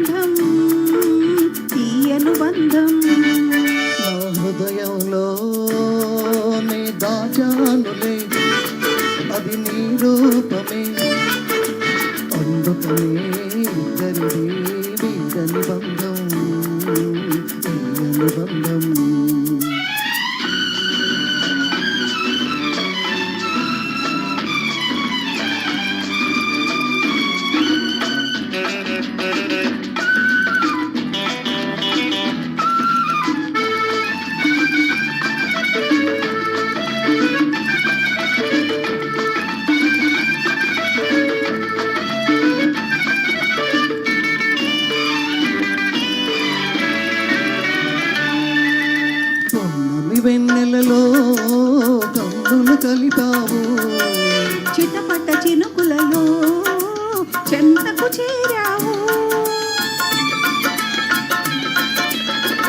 బంధం తీయను బంధం నా హృదయంలో నే దాచానులే అది నీ రూపమే అందుకనే ఇద్దరిది వీడని బంధం తీయని బంధం వెన్నెలలో కన్నులు కలిపావు చిటపట చినుకులలో చెంతకు చేరావు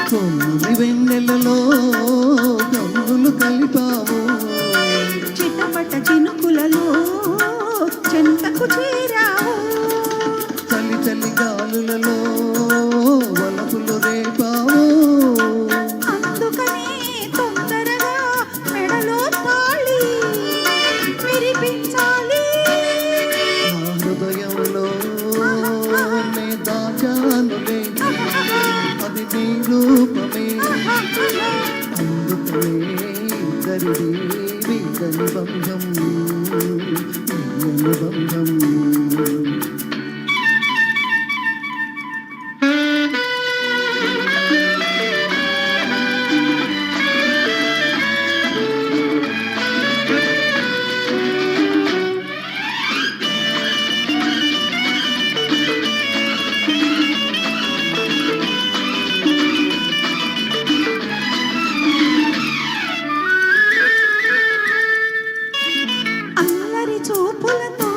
కొమ్మని వెన్నెలలో కన్నులు కలిపావు చిటపట చినుకులలో చెంతకు చేరావు చలి చలి గాలులలో వలపులు రేపావు అది నీ రూపమే అందుకనే ఇద్దరిది వీడని బంధం తీయని బంధం చూపులతో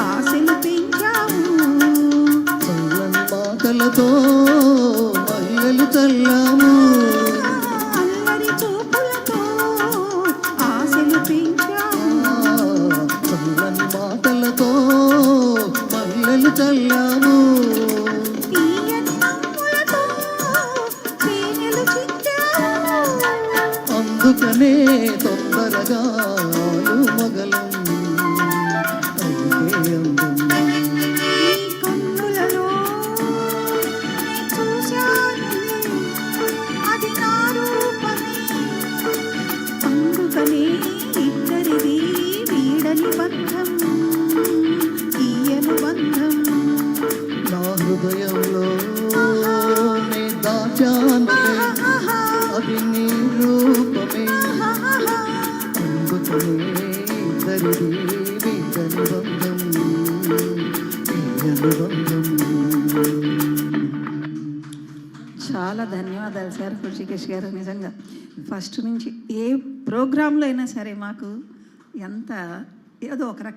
ఆశలు పెంచావు చల్లని మాటలతో మల్లెలు చల్లాము అల్లరి చూపులతో ఆశలు పెంచావు చల్లని మాటలతో మల్లెలు చల్లాము తీయని నవ్వులతో తేనెలు చించావు అందుకనే తొందరగా మగలం ఇద్దరిది వీడని బంధం తీయను బంధం నా హృదయంలో నే దాచానులే అది నీ రూపమే అందుకనే ఇద్దరిది వీడని బంధం తీయని బంధం. చాలా ధన్యవాదాలు సార్ హృషికేష్ గారు. నిజంగా ఫస్ట్ నుంచి ఏ ప్రోగ్రాంలో అయినా సరే మాకు ఎంత ఏదో ఒక రకం